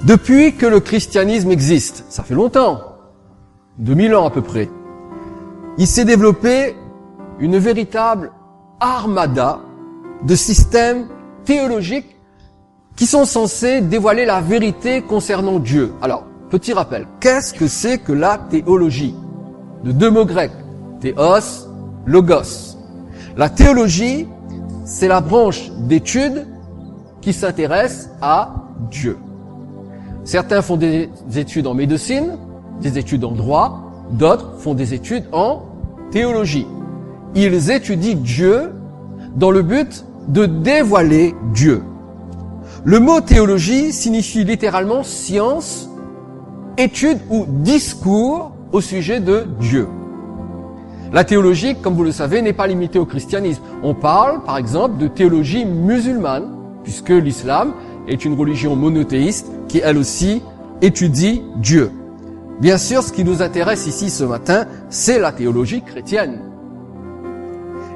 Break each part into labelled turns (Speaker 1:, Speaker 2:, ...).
Speaker 1: Depuis que le christianisme existe, ça fait longtemps, 2000 ans à peu près, il s'est développé une véritable armada de systèmes théologiques qui sont censés dévoiler la vérité concernant Dieu. Alors, petit rappel, qu'est-ce que c'est que la théologie? De deux mots grecs, théos, logos. La théologie, c'est la branche d'études qui s'intéresse à Dieu. Certains font des études en médecine, des études en droit, d'autres font des études en théologie. Ils étudient Dieu dans le but de dévoiler Dieu. Le mot théologie signifie littéralement science, étude ou discours au sujet de Dieu. La théologie, comme vous le savez, n'est pas limitée au christianisme. On parle, par exemple, de théologie musulmane, puisque l'islam est une religion monothéiste qui, elle aussi, étudie Dieu. Bien sûr, ce qui nous intéresse ici ce matin, c'est la théologie chrétienne.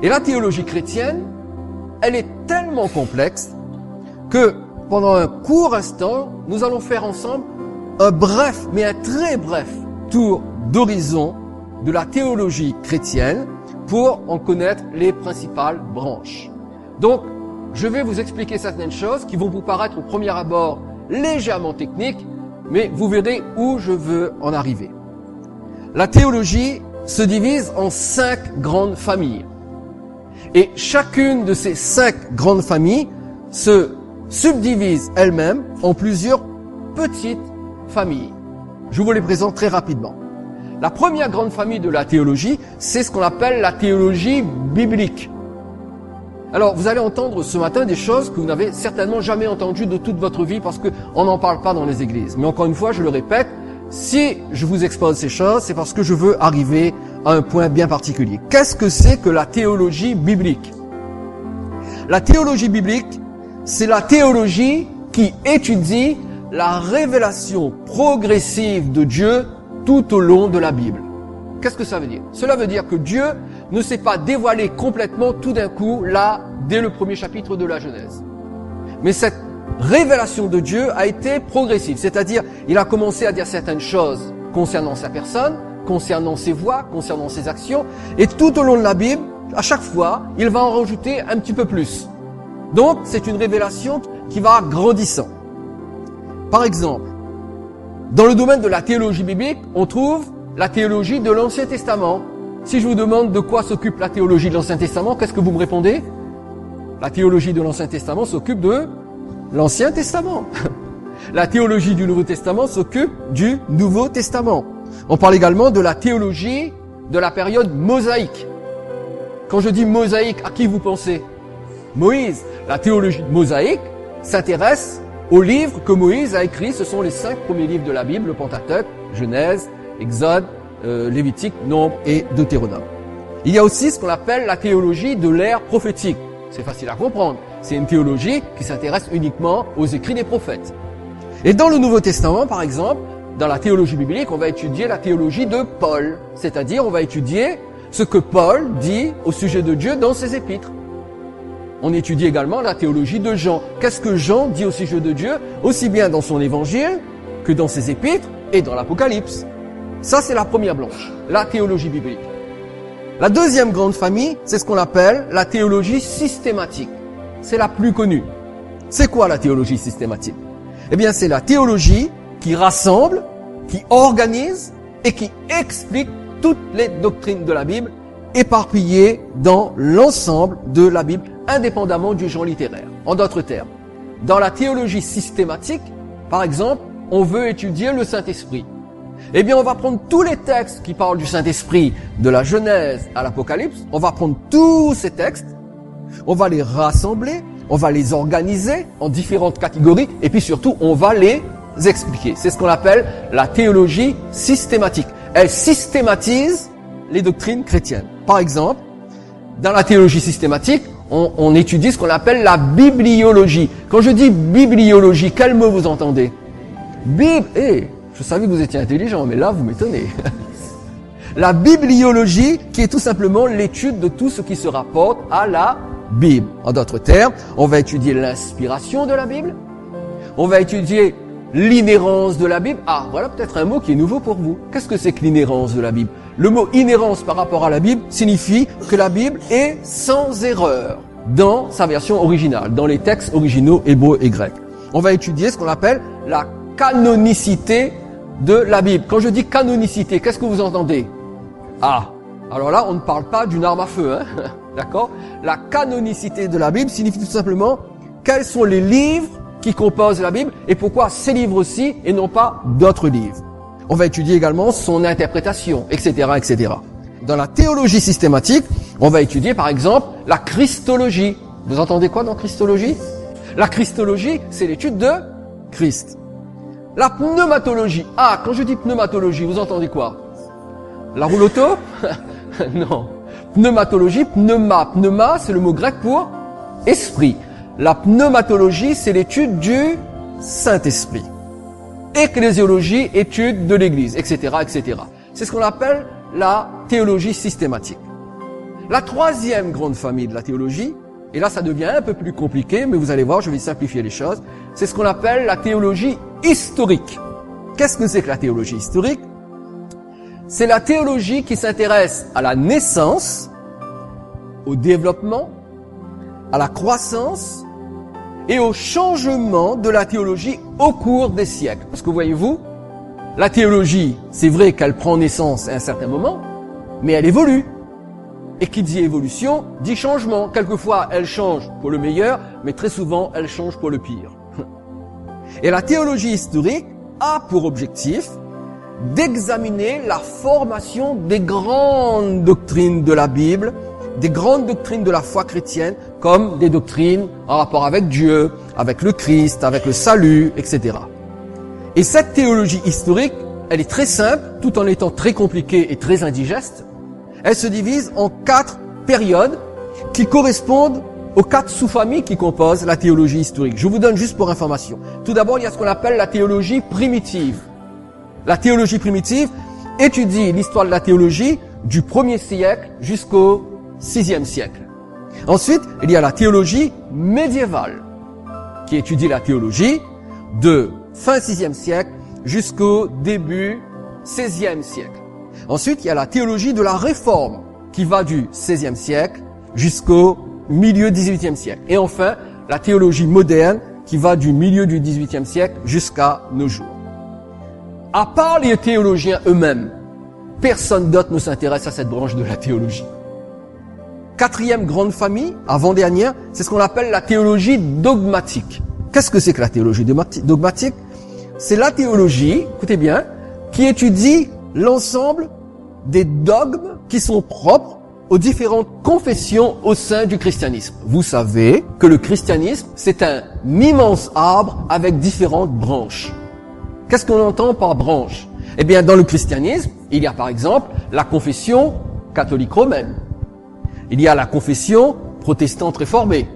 Speaker 1: Et la théologie chrétienne, elle est tellement complexe que pendant un court instant, nous allons faire ensemble un bref, mais un très bref tour d'horizon de la théologie chrétienne pour en connaître les principales branches. Donc, je vais vous expliquer certaines choses qui vont vous paraître au premier abord légèrement techniques, mais vous verrez où je veux en arriver. La théologie se divise en 5 grandes familles. Et chacune de ces 5 grandes familles se subdivise elle-même en plusieurs petites familles. Je vous les présente très rapidement. La première grande famille de la théologie, c'est ce qu'on appelle la théologie biblique. Alors, vous allez entendre ce matin des choses que vous n'avez certainement jamais entendues de toute votre vie parce qu'on n'en parle pas dans les églises. Mais encore une fois, je le répète, si je vous expose ces choses, c'est parce que je veux arriver à un point bien particulier. Qu'est-ce que c'est que la théologie biblique? La théologie biblique, c'est la théologie qui étudie la révélation progressive de Dieu tout au long de la Bible. Qu'est-ce que ça veut dire? Cela veut dire que Dieu ne s'est pas dévoilé complètement tout d'un coup, là, dès le premier chapitre de la Genèse. Mais cette révélation de Dieu a été progressive, c'est-à-dire il a commencé à dire certaines choses concernant sa personne, concernant ses voies, concernant ses actions, et tout au long de la Bible, à chaque fois, il va en rajouter un petit peu plus. Donc, c'est une révélation qui va grandissant. Par exemple, dans le domaine de la théologie biblique, on trouve la théologie de l'Ancien Testament. Si je vous demande de quoi s'occupe la théologie de l'Ancien Testament, qu'est-ce que vous me répondez? La théologie de l'Ancien Testament s'occupe de l'Ancien Testament. La théologie du Nouveau Testament s'occupe du Nouveau Testament. On parle également de la théologie de la période mosaïque. Quand je dis mosaïque, à qui vous pensez? Moïse. La théologie mosaïque s'intéresse aux livres que Moïse a écrits. Ce sont les 5 premiers livres de la Bible, le Pentateuque, Genèse, Exode, Lévitique, Nombre et Deutéronome. Il y a aussi ce qu'on appelle la théologie de l'ère prophétique. C'est facile à comprendre. C'est une théologie qui s'intéresse uniquement aux écrits des prophètes. Et dans le Nouveau Testament, par exemple, dans la théologie biblique, on va étudier la théologie de Paul. C'est-à-dire, on va étudier ce que Paul dit au sujet de Dieu dans ses épîtres. On étudie également la théologie de Jean. Qu'est-ce que Jean dit au sujet de Dieu, aussi bien dans son évangile que dans ses épîtres et dans l'Apocalypse. Ça, c'est la première branche, la théologie biblique. La deuxième grande famille, c'est ce qu'on appelle la théologie systématique. C'est la plus connue. C'est quoi la théologie systématique? Eh bien, c'est la théologie qui rassemble, qui organise et qui explique toutes les doctrines de la Bible éparpillées dans l'ensemble de la Bible, indépendamment du genre littéraire. En d'autres termes, dans la théologie systématique, par exemple, on veut étudier le Saint-Esprit. Eh bien, on va prendre tous les textes qui parlent du Saint-Esprit, de la Genèse à l'Apocalypse, on va prendre tous ces textes, on va les rassembler, on va les organiser en différentes catégories, et puis surtout, on va les expliquer. C'est ce qu'on appelle la théologie systématique. Elle systématise les doctrines chrétiennes. Par exemple, dans la théologie systématique, on étudie ce qu'on appelle la bibliologie. Quand je dis bibliologie, quel mot vous entendez? Bible, je savais que vous étiez intelligent, mais là, vous m'étonnez. La bibliologie, qui est tout simplement l'étude de tout ce qui se rapporte à la Bible. En d'autres termes, on va étudier l'inspiration de la Bible, on va étudier l'inhérence de la Bible. Ah, voilà peut-être un mot qui est nouveau pour vous. Qu'est-ce que c'est que l'inhérence de la Bible? Le mot inhérence par rapport à la Bible signifie que la Bible est sans erreur dans sa version originale, dans les textes originaux hébreux et grecs. On va étudier ce qu'on appelle la canonicité de la Bible. Quand je dis canonicité, qu'est-ce que vous entendez? Ah, alors là, on ne parle pas d'une arme à feu, hein. D'accord? La canonicité de la Bible signifie tout simplement quels sont les livres qui composent la Bible et pourquoi ces livres-ci et non pas d'autres livres. On va étudier également son interprétation, etc., etc. Dans la théologie systématique, on va étudier par exemple la christologie. Vous entendez quoi dans christologie? La christologie, c'est l'étude de Christ. La pneumatologie. Ah, quand je dis pneumatologie, vous entendez quoi? La roue auto? Non. Pneumatologie, pneuma, c'est le mot grec pour esprit. La pneumatologie, c'est l'étude du Saint-Esprit. Ecclésiologie, étude de l'Église, etc., etc. C'est ce qu'on appelle la théologie systématique. La troisième grande famille de la théologie, et là ça devient un peu plus compliqué, mais vous allez voir, je vais simplifier les choses, c'est ce qu'on appelle la théologie historique. Qu'est-ce que c'est que la théologie historique? C'est la théologie qui s'intéresse à la naissance, au développement, à la croissance et au changement de la théologie au cours des siècles. Parce que voyez-vous, la théologie, c'est vrai qu'elle prend naissance à un certain moment, mais elle évolue. Et qui dit évolution, dit changement. Quelquefois, elle change pour le meilleur, mais très souvent, elle change pour le pire. Et la théologie historique a pour objectif d'examiner la formation des grandes doctrines de la Bible, des grandes doctrines de la foi chrétienne, comme des doctrines en rapport avec Dieu, avec le Christ, avec le salut, etc. Et cette théologie historique, elle est très simple, tout en étant très compliquée et très indigeste. Elle se divise en 4 périodes qui correspondent aux 4 sous-familles qui composent la théologie historique. Je vous donne juste pour information. Tout d'abord, il y a ce qu'on appelle la théologie primitive. La théologie primitive étudie l'histoire de la théologie du 1er siècle jusqu'au 6e siècle. Ensuite, il y a la théologie médiévale, qui étudie la théologie de fin 6e siècle jusqu'au début 16e siècle. Ensuite, il y a la théologie de la Réforme, qui va du 16e siècle jusqu'au milieu 18e siècle. Et enfin, la théologie moderne, qui va du milieu du 18e siècle jusqu'à nos jours. À part les théologiens eux-mêmes, personne d'autre ne s'intéresse à cette branche de la théologie. 4e grande famille, avant-dernière, c'est ce qu'on appelle la théologie dogmatique. Qu'est-ce que c'est que la théologie dogmatique? C'est la théologie, écoutez bien, qui étudie l'ensemble des dogmes qui sont propres aux différentes confessions au sein du christianisme. Vous savez que le christianisme, c'est un immense arbre avec différentes branches. Qu'est-ce qu'on entend par branche? Eh bien, dans le christianisme, il y a par exemple la confession catholique romaine. Il y a la confession protestante réformée.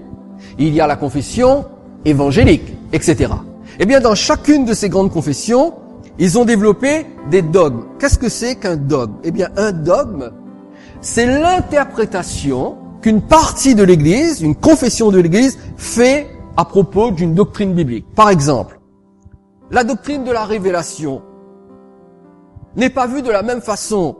Speaker 1: Il y a la confession évangélique, etc. Eh bien, dans chacune de ces grandes confessions, ils ont développé des dogmes. Qu'est-ce que c'est qu'un dogme? Eh bien, un dogme, c'est l'interprétation qu'une partie de l'Église, une confession de l'Église, fait à propos d'une doctrine biblique. Par exemple, la doctrine de la révélation n'est pas vue de la même façon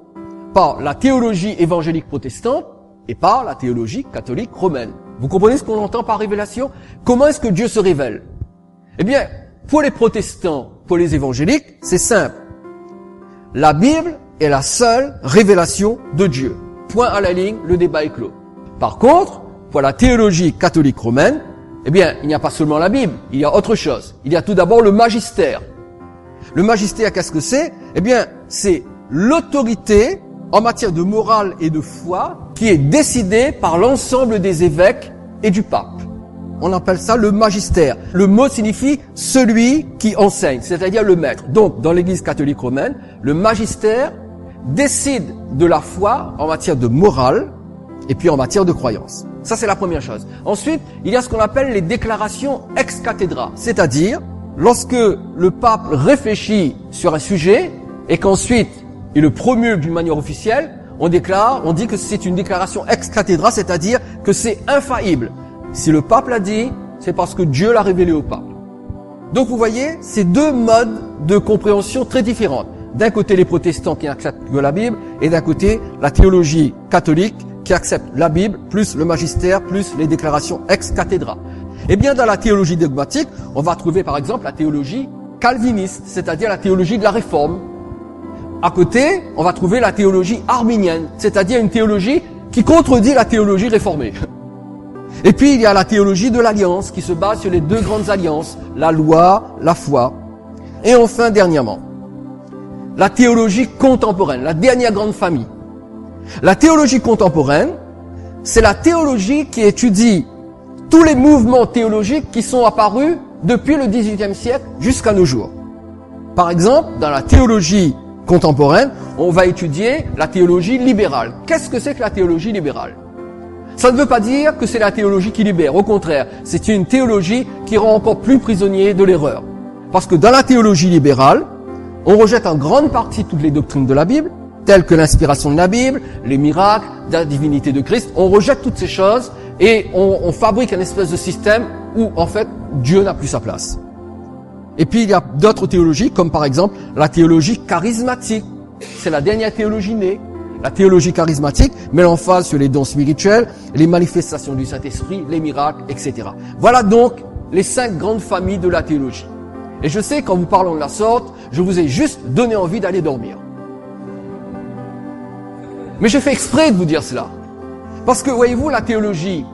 Speaker 1: par la théologie évangélique protestante et par la théologie catholique romaine. Vous comprenez ce qu'on entend par révélation? Comment est-ce que Dieu se révèle? Eh bien, pour les protestants, pour les évangéliques, c'est simple. La Bible est la seule révélation de Dieu. Point à la ligne, le débat est clos. Par contre, pour la théologie catholique romaine, eh bien, il n'y a pas seulement la Bible, il y a autre chose. Il y a tout d'abord le magistère. Le magistère, qu'est-ce que c'est? Eh bien, c'est l'autorité en matière de morale et de foi qui est décidée par l'ensemble des évêques et du pape. On appelle ça le magistère. Le mot signifie celui qui enseigne, c'est-à-dire le maître. Donc, dans l'Église catholique romaine, le magistère décide de la foi en matière de morale et puis en matière de croyance. Ça, c'est la première chose. Ensuite, il y a ce qu'on appelle les déclarations ex cathedra, c'est-à-dire lorsque le pape réfléchit sur un sujet et qu'ensuite il le promulgue d'une manière officielle, on dit que c'est une déclaration ex cathedra, c'est-à-dire que c'est infaillible. Si le pape l'a dit, c'est parce que Dieu l'a révélé au pape. Donc vous voyez, c'est deux modes de compréhension très différents. D'un côté les protestants qui acceptent que la Bible, et d'un côté la théologie catholique qui accepte la Bible, plus le magistère, plus les déclarations ex cathedra. Eh bien, dans la théologie dogmatique, on va trouver par exemple la théologie calviniste, c'est-à-dire la théologie de la Réforme. À côté, on va trouver la théologie arminienne, c'est-à-dire une théologie qui contredit la théologie réformée. Et puis, il y a la théologie de l'alliance, qui se base sur les deux grandes alliances, la loi, la foi. Et enfin, dernièrement, la théologie contemporaine, la dernière grande famille. La théologie contemporaine, c'est la théologie qui étudie tous les mouvements théologiques qui sont apparus depuis le XVIIIe siècle jusqu'à nos jours. Par exemple, dans la théologie contemporaine, on va étudier la théologie libérale. Qu'est-ce que c'est que la théologie libérale? Ça ne veut pas dire que c'est la théologie qui libère. Au contraire, c'est une théologie qui rend encore plus prisonnier de l'erreur. Parce que dans la théologie libérale, on rejette en grande partie toutes les doctrines de la Bible, telles que l'inspiration de la Bible, les miracles, la divinité de Christ. On rejette toutes ces choses et on fabrique un espèce de système où, en fait, Dieu n'a plus sa place. Et puis, il y a d'autres théologies, comme par exemple la théologie charismatique. C'est la dernière théologie née. La théologie charismatique met l'emphase sur les dons spirituels, les manifestations du Saint-Esprit, les miracles, etc. Voilà donc les 5 grandes familles de la théologie. Et je sais, qu'en vous parlant de la sorte, je vous ai juste donné envie d'aller dormir. Mais j'ai fait exprès de vous dire cela. Parce que, voyez-vous, la théologie,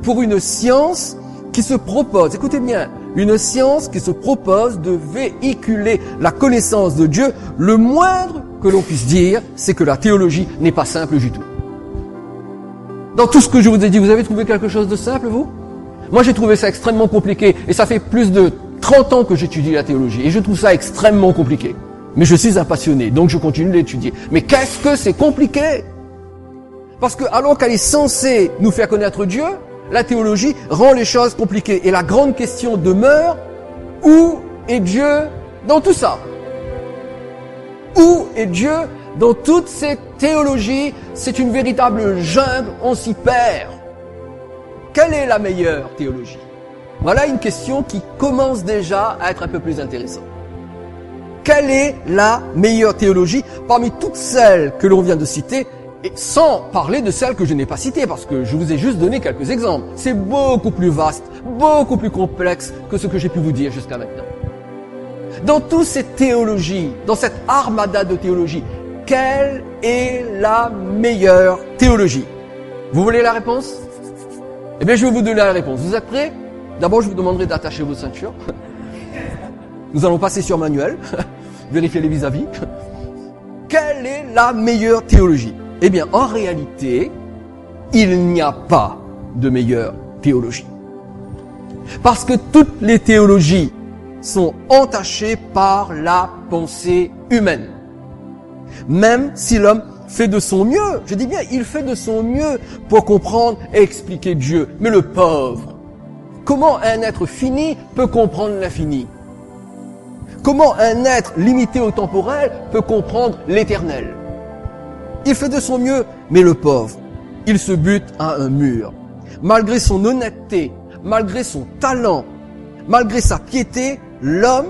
Speaker 1: pour une science qui se propose, écoutez bien, une science qui se propose de véhiculer la connaissance de Dieu, le moindre que l'on puisse dire, c'est que la théologie n'est pas simple du tout. Dans tout ce que je vous ai dit, vous avez trouvé quelque chose de simple, vous? Moi, j'ai trouvé ça extrêmement compliqué, et ça fait plus de 30 ans que j'étudie la théologie, et je trouve ça extrêmement compliqué. Mais je suis un passionné, donc je continue de l'étudier. Mais qu'est-ce que c'est compliqué? Parce que, alors qu'elle est censée nous faire connaître Dieu, la théologie rend les choses compliquées. Et la grande question demeure, où est Dieu dans tout ça? Où est Dieu dans toutes ces théologies? C'est une véritable jungle, on s'y perd. Quelle est la meilleure théologie? Voilà une question qui commence déjà à être un peu plus intéressante. Quelle est la meilleure théologie parmi toutes celles que l'on vient de citer, et sans parler de celles que je n'ai pas citées, parce que je vous ai juste donné quelques exemples. C'est beaucoup plus vaste, beaucoup plus complexe que ce que j'ai pu vous dire jusqu'à maintenant. Dans toutes ces théologies, dans cette armada de théologie, quelle est la meilleure théologie? Vous voulez la réponse? Eh bien, je vais vous donner la réponse. Vous êtes prêts? D'abord, je vous demanderai d'attacher vos ceintures. Nous allons passer sur manuel, vérifier les vis-à-vis. Quelle est la meilleure théologie? Eh bien, en réalité, il n'y a pas de meilleure théologie. Parce que toutes les théologies sont entachées par la pensée humaine. Même si l'homme fait de son mieux, je dis bien, il fait de son mieux pour comprendre et expliquer Dieu. Mais le pauvre, comment un être fini peut comprendre l'infini? Comment un être limité au temporel peut comprendre l'éternel? Il fait de son mieux, mais le pauvre, il se bute à un mur. Malgré son honnêteté, malgré son talent, malgré sa piété, l'homme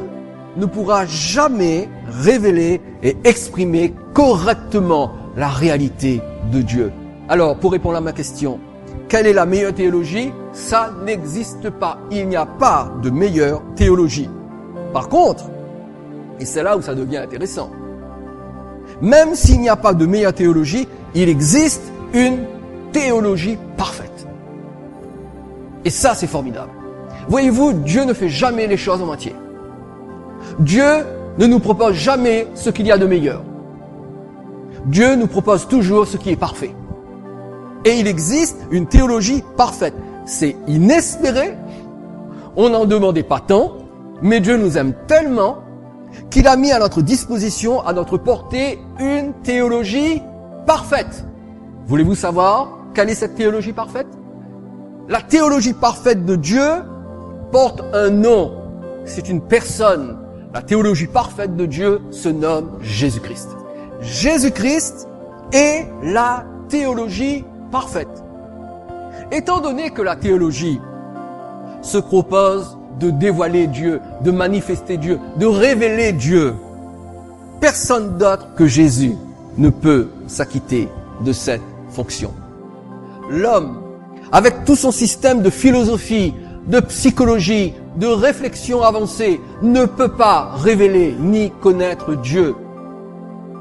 Speaker 1: ne pourra jamais révéler et exprimer correctement la réalité de Dieu. Alors, pour répondre à ma question, quelle est la meilleure théologie? Ça n'existe pas. Il n'y a pas de meilleure théologie. Par contre, et c'est là où ça devient intéressant, même s'il n'y a pas de meilleure théologie, il existe une théologie parfaite. Et ça, c'est formidable. Voyez-vous, Dieu ne fait jamais les choses en moitié. Dieu ne nous propose jamais ce qu'il y a de meilleur. Dieu nous propose toujours ce qui est parfait. Et il existe une théologie parfaite. C'est inespéré, on n'en demandait pas tant, mais Dieu nous aime tellement qu'il a mis à notre disposition, à notre portée, une théologie parfaite. Voulez-vous savoir quelle est cette théologie parfaite? La théologie parfaite de Dieu porte un nom. C'est une personne. La théologie parfaite de Dieu se nomme Jésus-Christ. Jésus-Christ est la théologie parfaite. Étant donné que la théologie se propose de dévoiler Dieu, de manifester Dieu, de révéler Dieu. Personne d'autre que Jésus ne peut s'acquitter de cette fonction. L'homme, avec tout son système de philosophie, de psychologie, de réflexion avancée, ne peut pas révéler ni connaître Dieu.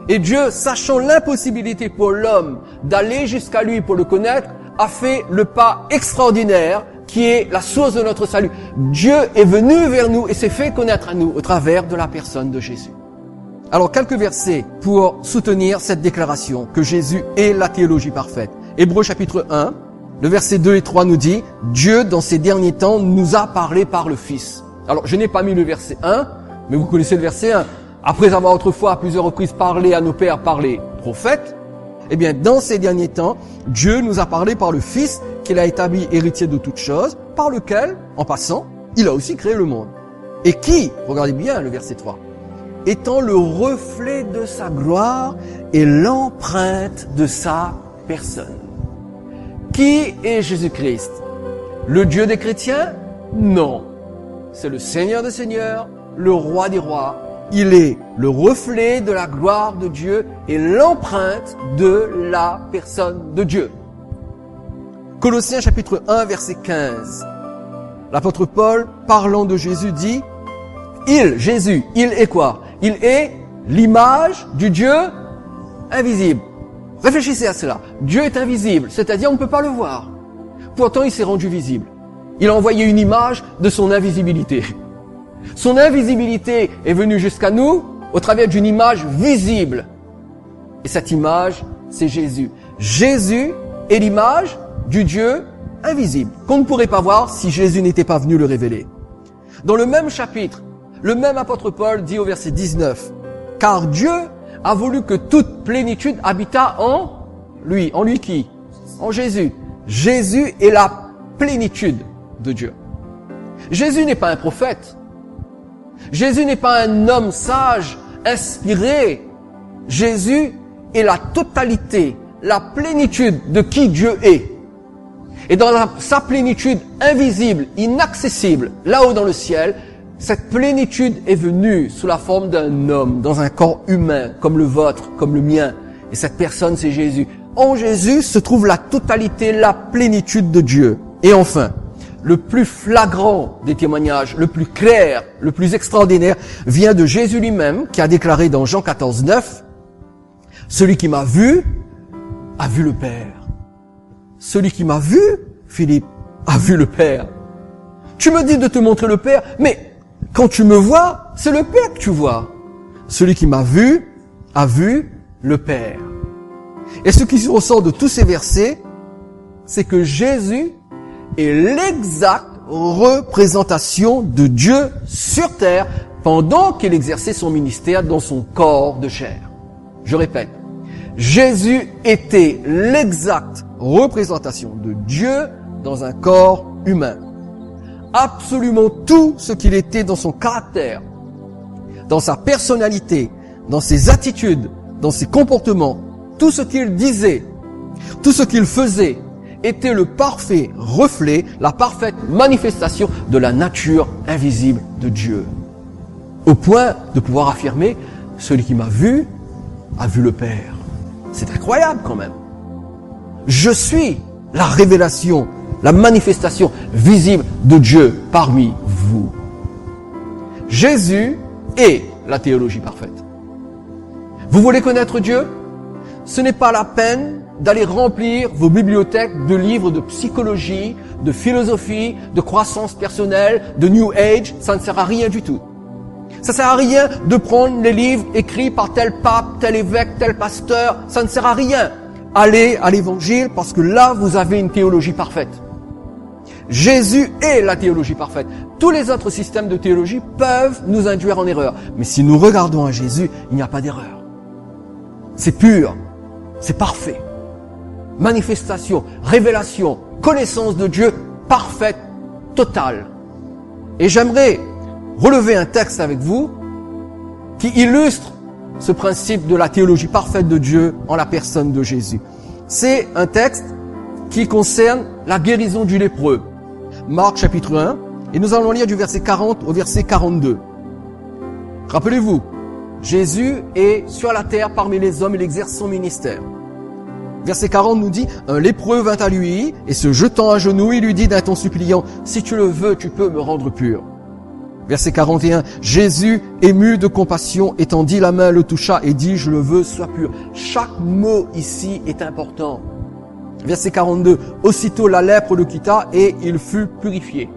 Speaker 1: Et Dieu, sachant l'impossibilité pour l'homme d'aller jusqu'à lui pour le connaître, a fait le pas extraordinaire qui est la source de notre salut. Dieu est venu vers nous et s'est fait connaître à nous au travers de la personne de Jésus. Alors, quelques versets pour soutenir cette déclaration que Jésus est la théologie parfaite. Hébreux chapitre 1, le verset 2 et 3 nous dit « Dieu, dans ces derniers temps, nous a parlé par le Fils ». Alors, je n'ai pas mis le verset 1, mais vous connaissez le verset 1. Après avoir autrefois à plusieurs reprises parlé à nos pères par les prophètes, eh bien, dans ces derniers temps, Dieu nous a parlé par le Fils qu'il a établi héritier de toutes choses, par lequel, en passant, il a aussi créé le monde. Et qui, regardez bien le verset 3, étant le reflet de sa gloire et l'empreinte de sa personne. Qui est Jésus-Christ? Le Dieu des chrétiens? Non. C'est le Seigneur des seigneurs, le Roi des rois. Il est le reflet de la gloire de Dieu et l'empreinte de la personne de Dieu. Colossiens chapitre 1 verset 15. L'apôtre Paul, parlant de Jésus, dit « Jésus, il est quoi? Il est l'image du Dieu invisible. » Réfléchissez à cela. Dieu est invisible, c'est-à-dire on ne peut pas le voir. Pourtant, il s'est rendu visible. Il a envoyé une image de son invisibilité. Son invisibilité est venue jusqu'à nous au travers d'une image visible. Et cette image, c'est Jésus. Jésus est l'image du Dieu invisible, qu'on ne pourrait pas voir si Jésus n'était pas venu le révéler. Dans le même chapitre, le même apôtre Paul dit au verset 19, « Car Dieu a voulu que toute plénitude habitât en lui. » En lui qui? En Jésus. Jésus est la plénitude de Dieu. Jésus n'est pas un prophète. Jésus n'est pas un homme sage, inspiré. Jésus est la totalité, la plénitude de qui Dieu est. Et dans sa plénitude invisible, inaccessible, là-haut dans le ciel, cette plénitude est venue sous la forme d'un homme, dans un corps humain, comme le vôtre, comme le mien. Et cette personne, c'est Jésus. En Jésus se trouve la totalité, la plénitude de Dieu. Et enfin, le plus flagrant des témoignages, le plus clair, le plus extraordinaire, vient de Jésus lui-même, qui a déclaré dans Jean 14, 9, « Celui qui m'a vu, a vu le Père. » Celui qui m'a vu, Philippe, a vu le Père. Tu me dis de te montrer le Père, mais quand tu me vois, c'est le Père que tu vois. Celui qui m'a vu, a vu le Père. Et ce qui ressort de tous ces versets, c'est que Jésus est l'exacte représentation de Dieu sur terre pendant qu'il exerçait son ministère dans son corps de chair. Je répète, Jésus était l'exacte représentation de Dieu dans un corps humain. Absolument tout ce qu'il était dans son caractère, dans sa personnalité, dans ses attitudes, dans ses comportements, tout ce qu'il disait, tout ce qu'il faisait, était le parfait reflet, la parfaite manifestation de la nature invisible de Dieu. Au point de pouvoir affirmer, celui qui m'a vu, a vu le Père. C'est incroyable quand même. Je suis la révélation, la manifestation visible de Dieu parmi vous. Jésus est la théologie parfaite. Vous voulez connaître Dieu? Ce n'est pas la peine d'aller remplir vos bibliothèques de livres de psychologie, de philosophie, de croissance personnelle, de New Age. Ça ne sert à rien du tout. Ça ne sert à rien de prendre les livres écrits par tel pape, tel évêque, tel pasteur. Ça ne sert à rien. Allez à l'évangile parce que là, vous avez une théologie parfaite. Jésus est la théologie parfaite. Tous les autres systèmes de théologie peuvent nous induire en erreur. Mais si nous regardons à Jésus, il n'y a pas d'erreur. C'est pur. C'est parfait. Manifestation, révélation, connaissance de Dieu parfaite, totale. Et j'aimerais relever un texte avec vous qui illustre ce principe de la théologie parfaite de Dieu en la personne de Jésus. C'est un texte qui concerne la guérison du lépreux. Marc chapitre 1, Et nous allons lire du verset 40 au verset 42. Rappelez-vous, Jésus est sur la terre parmi les hommes, il exerce son ministère. Verset 40 nous dit, un lépreux vint à lui, et se jetant à genoux, il lui dit d'un ton suppliant, si tu le veux, tu peux me rendre pur. Verset 41, Jésus, ému de compassion, étendit la main, le toucha et dit, je le veux, sois pur. Chaque mot ici est important. Verset 42, aussitôt la lèpre le quitta et il fut purifié.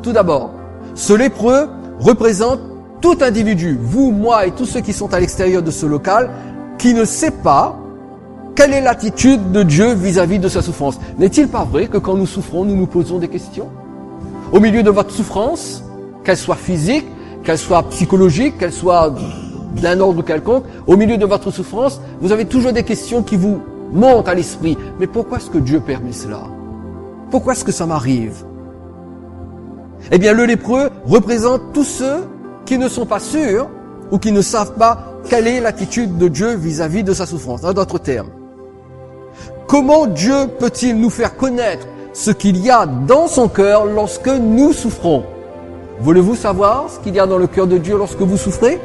Speaker 1: Tout d'abord, ce lépreux représente tout individu, vous, moi et tous ceux qui sont à l'extérieur de ce local, qui ne sait pas quelle est l'attitude de Dieu vis-à-vis de sa souffrance. N'est-il pas vrai que quand nous souffrons, nous nous posons des questions? Au milieu de votre souffrance, qu'elle soit physique, qu'elle soit psychologique, qu'elle soit d'un ordre quelconque, au milieu de votre souffrance, vous avez toujours des questions qui vous montent à l'esprit. Mais pourquoi est-ce que Dieu permet cela? Pourquoi est-ce que ça m'arrive? Eh bien, le lépreux représente tous ceux qui ne sont pas sûrs ou qui ne savent pas quelle est l'attitude de Dieu vis-à-vis de sa souffrance. En d'autres termes, comment Dieu peut-il nous faire connaître ce qu'il y a dans son cœur lorsque nous souffrons? Voulez-vous savoir ce qu'il y a dans le cœur de Dieu lorsque vous souffrez?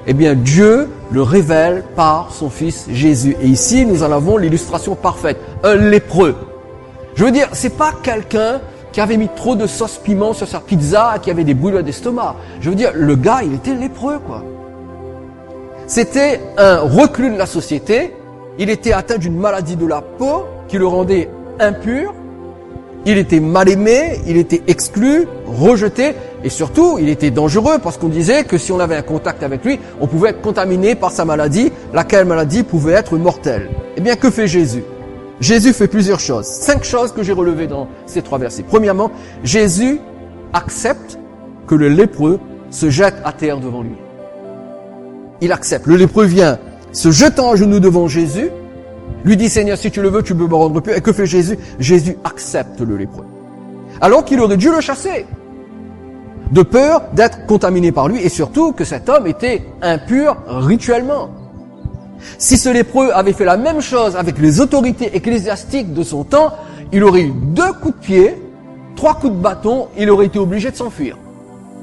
Speaker 1: Eh bien, Dieu le révèle par son Fils Jésus. Et ici, nous en avons l'illustration parfaite. Un lépreux. Je veux dire, c'est pas quelqu'un qui avait mis trop de sauce piment sur sa pizza, qui avait des brûlures d'estomac. Je veux dire, le gars, il était lépreux, quoi. C'était un reclus de la société. Il était atteint d'une maladie de la peau qui le rendait impur. Il était mal aimé, il était exclu, rejeté, et surtout, il était dangereux parce qu'on disait que si on avait un contact avec lui, on pouvait être contaminé par sa maladie, laquelle maladie pouvait être mortelle. Eh bien, que fait Jésus? Jésus fait plusieurs choses. 5 choses que j'ai relevées dans ces 3 versets. Premièrement, Jésus accepte que le lépreux se jette à terre devant lui. Il accepte. Le lépreux vient se jetant à genoux devant Jésus, lui dit, Seigneur, si tu le veux, tu peux me rendre pur. Et que fait Jésus? Jésus accepte le lépreux. Alors qu'il aurait dû le chasser, de peur d'être contaminé par lui, et surtout que cet homme était impur rituellement. Si ce lépreux avait fait la même chose avec les autorités ecclésiastiques de son temps, il aurait eu 2 coups de pied, 3 coups de bâton, il aurait été obligé de s'enfuir.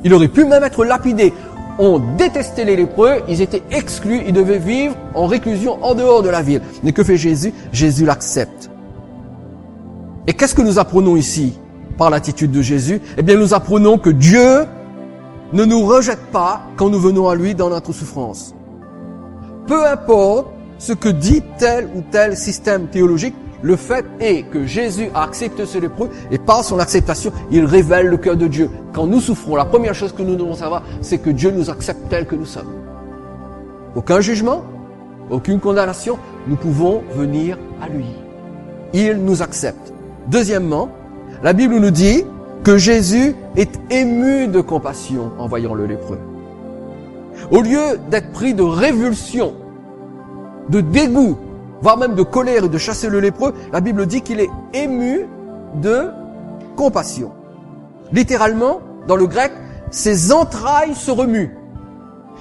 Speaker 1: Il aurait pu même être lapidé. On détestait les lépreux, ils étaient exclus, ils devaient vivre en réclusion en dehors de la ville. Mais que fait Jésus? Jésus l'accepte. Et qu'est-ce que nous apprenons ici par l'attitude de Jésus? Eh bien, nous apprenons que Dieu ne nous rejette pas quand nous venons à lui dans notre souffrance. Peu importe ce que dit tel ou tel système théologique, le fait est que Jésus a accepté ce lépreux et par son acceptation, il révèle le cœur de Dieu. Quand nous souffrons, la première chose que nous devons savoir, c'est que Dieu nous accepte tels que nous sommes. Aucun jugement, aucune condamnation, nous pouvons venir à lui. Il nous accepte. Deuxièmement, la Bible nous dit que Jésus est ému de compassion en voyant le lépreux. Au lieu d'être pris de révulsion, de dégoût, voire même de colère et de chasser le lépreux, la Bible dit qu'il est ému de compassion. Littéralement, dans le grec, ses entrailles se remuent.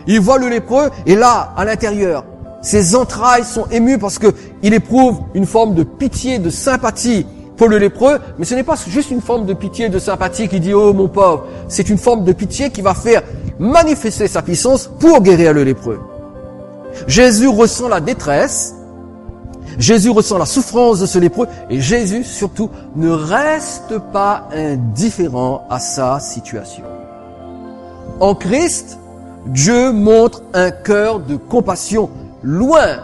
Speaker 1: Il voit le lépreux et là, à l'intérieur, ses entrailles sont émues parce que il éprouve une forme de pitié, de sympathie pour le lépreux, mais ce n'est pas juste une forme de pitié, de sympathie qui dit « Oh mon pauvre », c'est une forme de pitié qui va faire manifester sa puissance pour guérir le lépreux. Jésus ressent la détresse, Jésus ressent la souffrance de ce lépreux et Jésus, surtout, ne reste pas indifférent à sa situation. En Christ, Dieu montre un cœur de compassion loin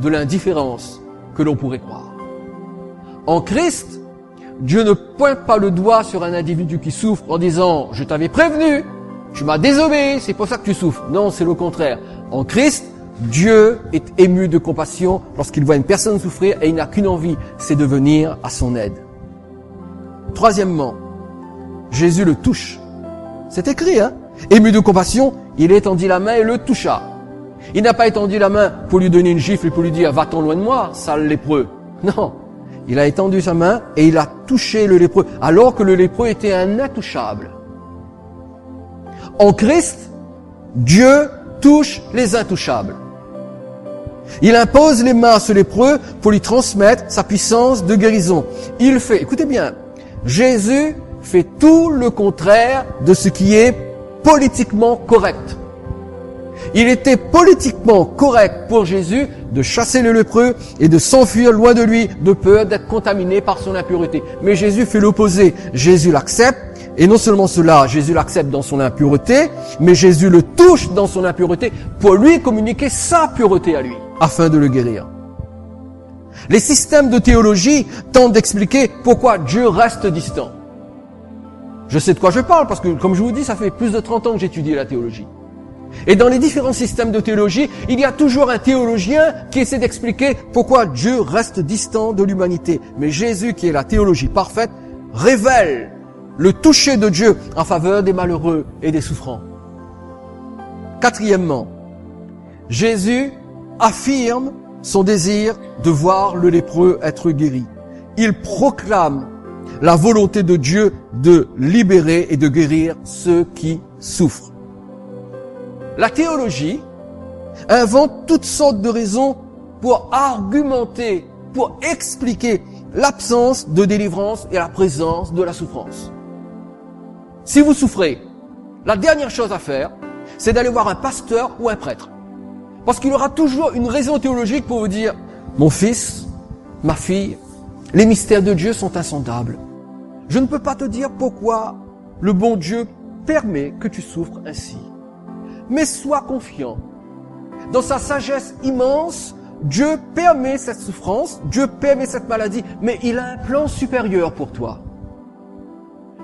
Speaker 1: de l'indifférence que l'on pourrait croire. En Christ, Dieu ne pointe pas le doigt sur un individu qui souffre en disant « Je t'avais prévenu, tu m'as désobéi, c'est pour ça que tu souffres. » Non, c'est le contraire. En Christ, Dieu est ému de compassion lorsqu'il voit une personne souffrir et il n'a qu'une envie, c'est de venir à son aide. Troisièmement, Jésus le touche. C'est écrit, hein? Ému de compassion, il étendit la main et le toucha. Il n'a pas étendu la main pour lui donner une gifle et pour lui dire « Va-t'en loin de moi, sale lépreux ». Non, il a étendu sa main et il a touché le lépreux, alors que le lépreux était un intouchable. En Christ, Dieu touche les intouchables. Il impose les mains à ce lépreux pour lui transmettre sa puissance de guérison. Il fait, écoutez bien, Jésus fait tout le contraire de ce qui est politiquement correct. Il était politiquement correct pour Jésus de chasser le lépreux et de s'enfuir loin de lui, de peur d'être contaminé par son impureté. Mais Jésus fait l'opposé. Jésus l'accepte, et non seulement cela, Jésus l'accepte dans son impureté, mais Jésus le touche dans son impureté pour lui communiquer sa pureté à lui, afin de le guérir. Les systèmes de théologie tentent d'expliquer pourquoi Dieu reste distant. Je sais de quoi je parle, parce que, comme je vous dis, ça fait plus de 30 ans que j'étudie la théologie. Et dans les différents systèmes de théologie, il y a toujours un théologien qui essaie d'expliquer pourquoi Dieu reste distant de l'humanité. Mais Jésus, qui est la théologie parfaite, révèle le toucher de Dieu en faveur des malheureux et des souffrants. Quatrièmement, Jésus affirme son désir de voir le lépreux être guéri. Il proclame la volonté de Dieu de libérer et de guérir ceux qui souffrent. La théologie invente toutes sortes de raisons pour argumenter, pour expliquer l'absence de délivrance et la présence de la souffrance. Si vous souffrez, la dernière chose à faire, c'est d'aller voir un pasteur ou un prêtre. Parce qu'il aura toujours une raison théologique pour vous dire « Mon fils, ma fille, les mystères de Dieu sont insondables. Je ne peux pas te dire pourquoi le bon Dieu permet que tu souffres ainsi. Mais sois confiant. Dans sa sagesse immense, Dieu permet cette souffrance, Dieu permet cette maladie, mais il a un plan supérieur pour toi. »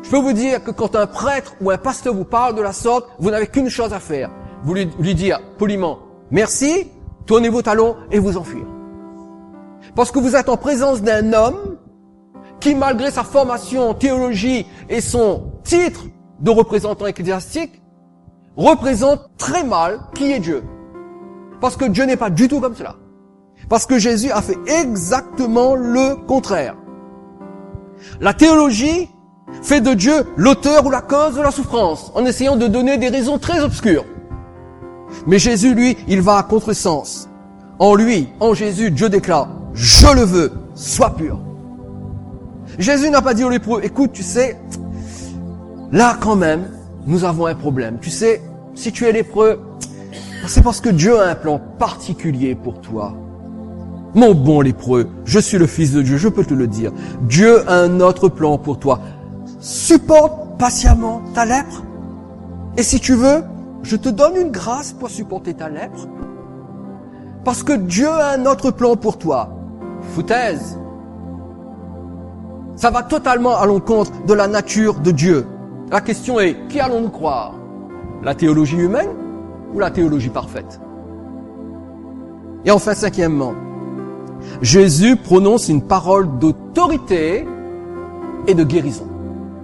Speaker 1: Je peux vous dire que quand un prêtre ou un pasteur vous parle de la sorte, vous n'avez qu'une chose à faire. Vous lui dire poliment « Merci », tournez vos talons et vous enfuir. Parce que vous êtes en présence d'un homme qui, malgré sa formation en théologie et son titre de représentant ecclésiastique, représente très mal qui est Dieu. Parce que Dieu n'est pas du tout comme cela. Parce que Jésus a fait exactement le contraire. La théologie fait de Dieu l'auteur ou la cause de la souffrance, en essayant de donner des raisons très obscures. Mais Jésus, lui, il va à contresens. En lui, en Jésus, Dieu déclare « Je le veux, sois pur ». Jésus n'a pas dit au lépreux « Écoute, tu sais, là quand même, nous avons un problème. Tu sais, si tu es lépreux, c'est parce que Dieu a un plan particulier pour toi. Mon bon lépreux, je suis le Fils de Dieu, je peux te le dire. Dieu a un autre plan pour toi. Supporte patiemment ta lèpre. Et si tu veux, je te donne une grâce pour supporter ta lèpre. Parce que Dieu a un autre plan pour toi. Foutaise. Ça va totalement à l'encontre de la nature de Dieu. La question est, qui allons-nous croire? La théologie humaine ou la théologie parfaite? Et enfin, cinquièmement, Jésus prononce une parole d'autorité et de guérison.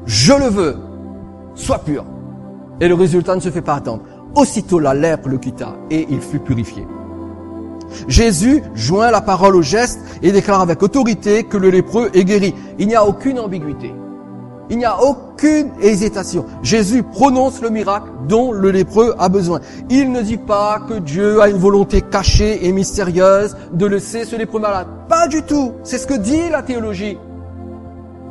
Speaker 1: Je le veux, sois pur. Et le résultat ne se fait pas attendre. Aussitôt la lèpre le quitta et il fut purifié. Jésus joint la parole au geste et déclare avec autorité que le lépreux est guéri. Il n'y a aucune ambiguïté. Il n'y a aucune hésitation. Jésus prononce le miracle dont le lépreux a besoin. Il ne dit pas que Dieu a une volonté cachée et mystérieuse de laisser ce lépreux malade. Pas du tout. C'est ce que dit la théologie.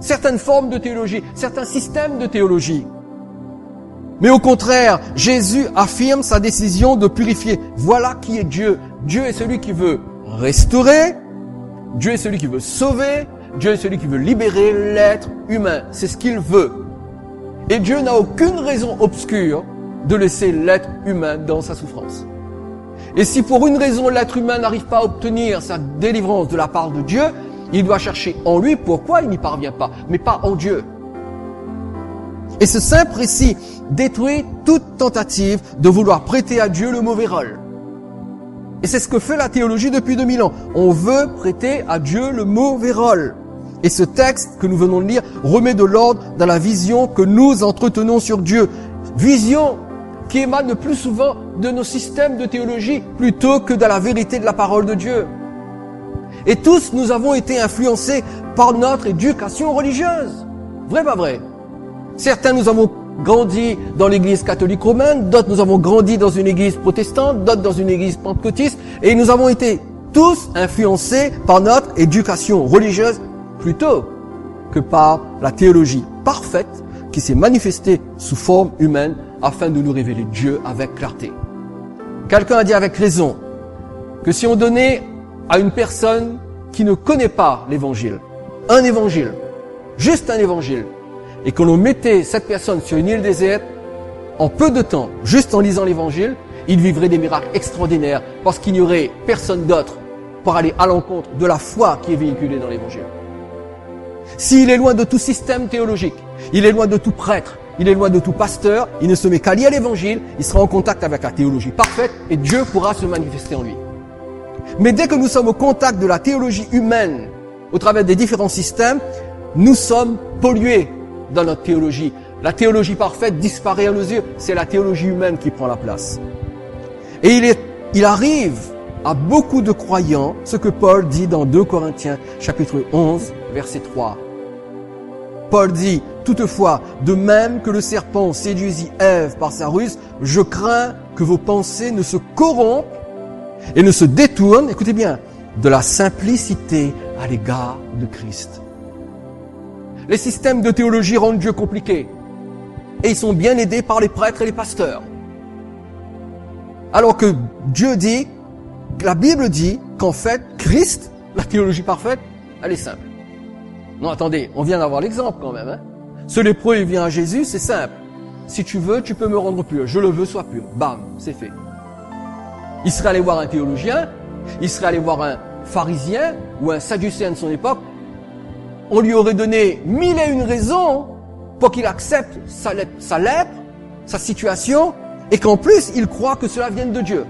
Speaker 1: Certaines formes de théologie, certains systèmes de théologie. Mais au contraire, Jésus affirme sa décision de purifier. Voilà qui est Dieu. Dieu est celui qui veut restaurer. Dieu est celui qui veut sauver. Dieu est celui qui veut libérer l'être humain. C'est ce qu'il veut. Et Dieu n'a aucune raison obscure de laisser l'être humain dans sa souffrance. Et si pour une raison l'être humain n'arrive pas à obtenir sa délivrance de la part de Dieu, il doit chercher en lui pourquoi il n'y parvient pas, mais pas en Dieu. Et ce simple récit détruit toute tentative de vouloir prêter à Dieu le mauvais rôle. Et c'est ce que fait la théologie depuis 2000 ans. On veut prêter à Dieu le mauvais rôle. Et ce texte que nous venons de lire remet de l'ordre dans la vision que nous entretenons sur Dieu. Vision qui émane le plus souvent de nos systèmes de théologie plutôt que de la vérité de la parole de Dieu. Et tous, nous avons été influencés par notre éducation religieuse. Vrai, pas vrai? Certains, nous avons grandi dans l'église catholique romaine, d'autres, nous avons grandi dans une église protestante, d'autres dans une église pentecôtiste, et nous avons été tous influencés par notre éducation religieuse plutôt que par la théologie parfaite qui s'est manifesté sous forme humaine afin de nous révéler Dieu avec clarté. Quelqu'un a dit avec raison que si on donnait à une personne qui ne connaît pas l'évangile, un évangile, juste un évangile, et que l'on mettait cette personne sur une île déserte, en peu de temps, juste en lisant l'évangile, il vivrait des miracles extraordinaires parce qu'il n'y aurait personne d'autre pour aller à l'encontre de la foi qui est véhiculée dans l'évangile. S'il est loin de tout système théologique, il est loin de tout prêtre, il est loin de tout pasteur, il ne se met qu'à lire l'évangile, il sera en contact avec la théologie parfaite et Dieu pourra se manifester en lui. Mais dès que nous sommes au contact de la théologie humaine, au travers des différents systèmes, nous sommes pollués dans notre théologie. La théologie parfaite disparaît à nos yeux, c'est la théologie humaine qui prend la place. Et il arrive à beaucoup de croyants ce que Paul dit dans 2 Corinthiens chapitre 11 verset 3. Paul dit, toutefois, de même que le serpent séduisit Ève par sa ruse, je crains que vos pensées ne se corrompent et ne se détournent, écoutez bien, de la simplicité à l'égard de Christ. Les systèmes de théologie rendent Dieu compliqué et ils sont bien aidés par les prêtres et les pasteurs. Alors que Dieu dit, la Bible dit qu'en fait, Christ, la théologie parfaite, elle est simple. Non, attendez, on vient d'avoir l'exemple quand même. Ce lépreux, il vient à Jésus, c'est simple. Si tu veux, tu peux me rendre pur. Je le veux, sois pur. Bam, c'est fait. Il serait allé voir un théologien, il serait allé voir un pharisien ou un sadducéen de son époque. On lui aurait donné 1001 raisons pour qu'il accepte sa lèpre, sa situation, et qu'en plus, il croit que cela vienne de Dieu.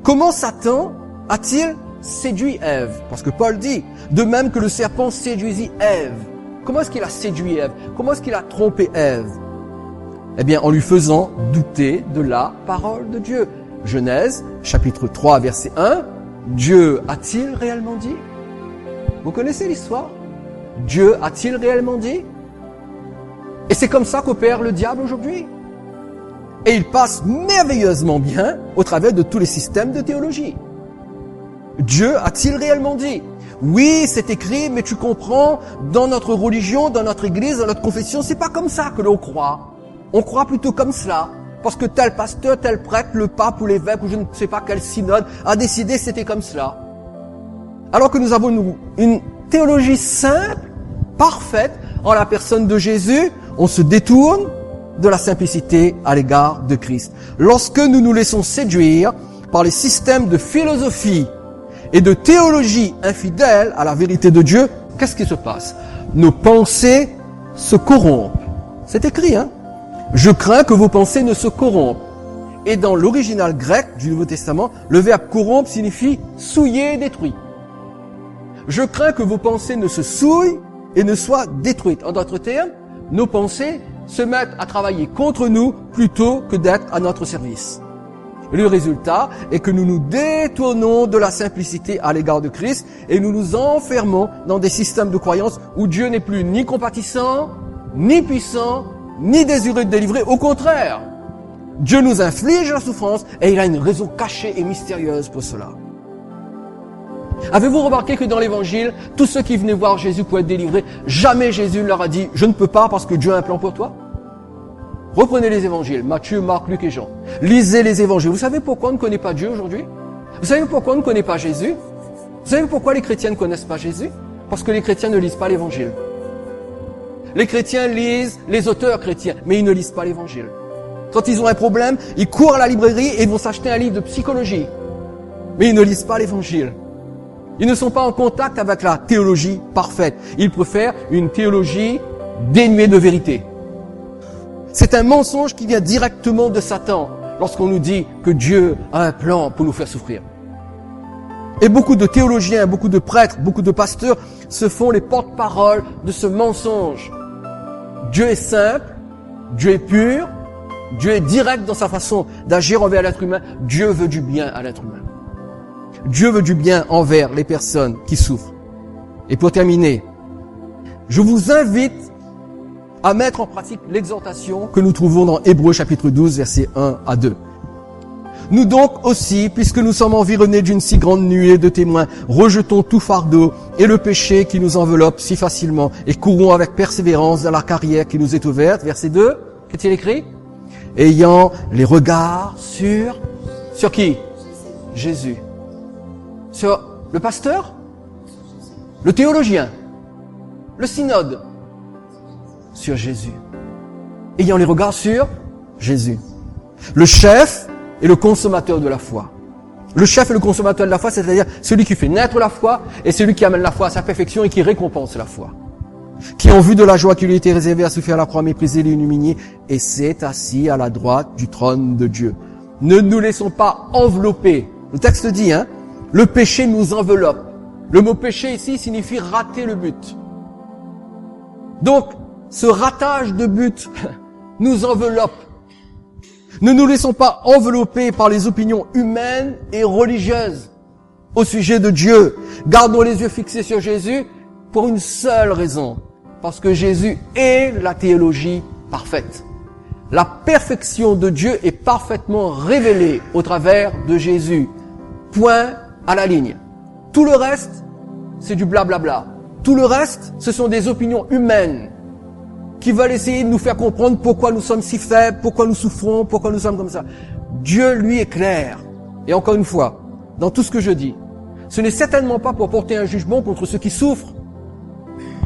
Speaker 1: Comment Satan a-t-il séduit Ève? Parce que Paul dit, de même que le serpent séduisit Ève. Comment est-ce qu'il a séduit Ève? Comment est-ce qu'il a trompé Ève? Eh bien, en lui faisant douter de la parole de Dieu. Genèse, chapitre 3, verset 1. Dieu a-t-il réellement dit? Vous connaissez l'histoire? Dieu a-t-il réellement dit? Et c'est comme ça qu'opère le diable aujourd'hui. Et il passe merveilleusement bien au travers de tous les systèmes de théologie. Dieu a-t-il réellement dit? Oui, c'est écrit, mais tu comprends, dans notre religion, dans notre église, dans notre confession, c'est pas comme ça que l'on croit. On croit plutôt comme cela. Parce que tel pasteur, tel prêtre, le pape ou l'évêque, ou je ne sais pas quel synode, a décidé c'était comme cela. Alors que nous avons une théologie simple, parfaite, en la personne de Jésus, on se détourne de la simplicité à l'égard de Christ. Lorsque nous nous laissons séduire par les systèmes de philosophie et de théologie infidèles à la vérité de Dieu, qu'est-ce qui se passe? Nos pensées se corrompent. C'est écrit, hein? Je crains que vos pensées ne se corrompent. Et dans l'original grec du Nouveau Testament, le verbe corrompre signifie souiller et détruire. Je crains que vos pensées ne se souillent et ne soient détruites. En d'autres termes, nos pensées se mettent à travailler contre nous plutôt que d'être à notre service. Le résultat est que nous nous détournons de la simplicité à l'égard de Christ et nous nous enfermons dans des systèmes de croyance où Dieu n'est plus ni compatissant, ni puissant, ni désireux de délivrer. Au contraire, Dieu nous inflige la souffrance et il a une raison cachée et mystérieuse pour cela. Avez-vous remarqué que dans l'évangile, tous ceux qui venaient voir Jésus pour être délivrés, jamais Jésus leur a dit « Je ne peux pas parce que Dieu a un plan pour toi ». Reprenez les évangiles, Matthieu, Marc, Luc et Jean. Lisez les évangiles. Vous savez pourquoi on ne connaît pas Dieu aujourd'hui? Vous savez pourquoi on ne connaît pas Jésus? Vous savez pourquoi les chrétiens ne connaissent pas Jésus? Parce que les chrétiens ne lisent pas l'évangile. Les chrétiens lisent les auteurs chrétiens, mais ils ne lisent pas l'évangile. Quand ils ont un problème, ils courent à la librairie et ils vont s'acheter un livre de psychologie. Mais ils ne lisent pas l'évangile. Ils ne sont pas en contact avec la théologie parfaite. Ils préfèrent une théologie dénuée de vérité. C'est un mensonge qui vient directement de Satan lorsqu'on nous dit que Dieu a un plan pour nous faire souffrir. Et beaucoup de théologiens, beaucoup de prêtres, beaucoup de pasteurs se font les porte-paroles de ce mensonge. Dieu est simple, Dieu est pur, Dieu est direct dans sa façon d'agir envers l'être humain. Dieu veut du bien à l'être humain. Dieu veut du bien envers les personnes qui souffrent. Et pour terminer, je vous invite à mettre en pratique l'exhortation que nous trouvons dans Hébreux chapitre 12, versets 1 à 2. Nous donc aussi, puisque nous sommes environnés d'une si grande nuée de témoins, rejetons tout fardeau et le péché qui nous enveloppe si facilement et courons avec persévérance dans la carrière qui nous est ouverte. Verset 2, qu'est-il écrit? Ayant les regards sur qui? Jésus. Sur le pasteur? Le théologien? Le synode? Sur Jésus. Ayant les regards sur Jésus. Le chef et le consommateur de la foi. Le chef et le consommateur de la foi, c'est-à-dire celui qui fait naître la foi et celui qui amène la foi à sa perfection et qui récompense la foi. Qui, en vue de la joie qui lui était réservée, a souffert la croix, méprisé et humilié, et s'est assis à la droite du trône de Dieu. Ne nous laissons pas envelopper. Le texte dit, le péché nous enveloppe. Le mot péché ici signifie rater le but. Donc, ce ratage de but nous enveloppe. Ne nous laissons pas envelopper par les opinions humaines et religieuses au sujet de Dieu. Gardons les yeux fixés sur Jésus pour une seule raison. Parce que Jésus est la théologie parfaite. La perfection de Dieu est parfaitement révélée au travers de Jésus. Point à la ligne. Tout le reste, c'est du blablabla. Tout le reste, ce sont des opinions humaines qui veulent essayer de nous faire comprendre pourquoi nous sommes si faibles, pourquoi nous souffrons, pourquoi nous sommes comme ça. Dieu, lui, est clair. Et encore une fois, dans tout ce que je dis, ce n'est certainement pas pour porter un jugement contre ceux qui souffrent.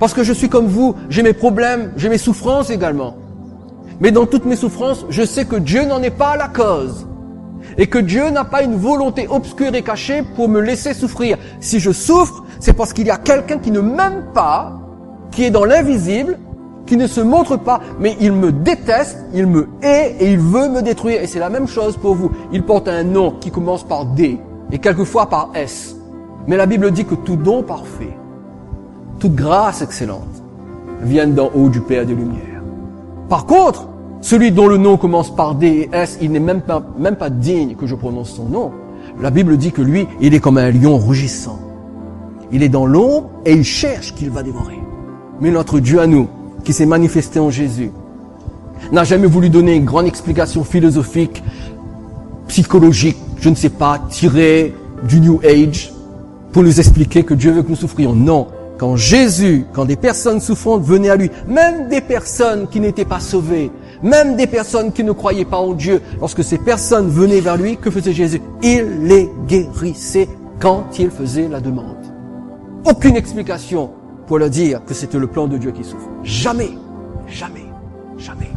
Speaker 1: Parce que je suis comme vous, j'ai mes problèmes, j'ai mes souffrances également. Mais dans toutes mes souffrances, je sais que Dieu n'en est pas la cause. Et que Dieu n'a pas une volonté obscure et cachée pour me laisser souffrir. Si je souffre, c'est parce qu'il y a quelqu'un qui ne m'aime pas, qui est dans l'invisible, qui ne se montre pas, mais il me déteste, il me hait et il veut me détruire. Et c'est la même chose pour vous. Il porte un nom qui commence par D et quelquefois par S. Mais la Bible dit que tout don parfait, toute grâce excellente, viennent d'en haut du Père des Lumières. Par contre, celui dont le nom commence par D et S, il n'est même pas digne que je prononce son nom. La Bible dit que lui, il est comme un lion rugissant. Il est dans l'ombre et il cherche qu'il va dévorer. Mais notre Dieu à nous, qui s'est manifesté en Jésus, n'a jamais voulu donner une grande explication philosophique, psychologique, je ne sais pas, tirée du New Age, pour nous expliquer que Dieu veut que nous souffrions. Non. Quand des personnes souffrantes venaient à lui, même des personnes qui n'étaient pas sauvées, même des personnes qui ne croyaient pas en Dieu, lorsque ces personnes venaient vers lui, que faisait Jésus? Il les guérissait quand il faisait la demande. Aucune explication pour leur dire que c'était le plan de Dieu qui souffre. Jamais, jamais, jamais.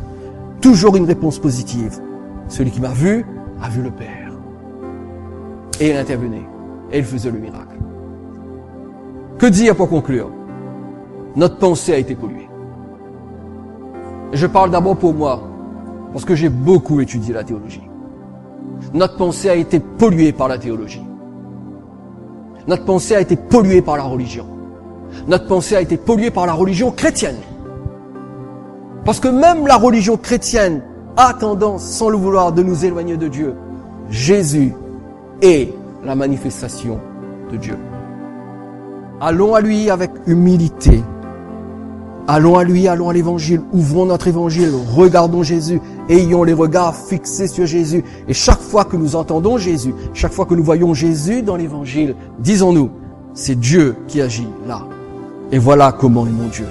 Speaker 1: Toujours une réponse positive. Celui qui m'a vu, a vu le Père. Et il intervenait. Et il faisait le miracle. Que dire pour conclure? Notre pensée a été polluée. Je parle d'abord pour moi, parce que j'ai beaucoup étudié la théologie. Notre pensée a été polluée par la théologie. Notre pensée a été polluée par la religion. Notre pensée a été polluée par la religion chrétienne. Parce que même la religion chrétienne a tendance, sans le vouloir, de nous éloigner de Dieu. Jésus est la manifestation de Dieu. Allons à lui avec humilité. Allons à lui, allons à l'évangile. Ouvrons notre évangile, regardons Jésus, ayons les regards fixés sur Jésus. Et chaque fois que nous entendons Jésus, chaque fois que nous voyons Jésus dans l'évangile, disons-nous, c'est Dieu qui agit là. Et voilà comment est mon Dieu.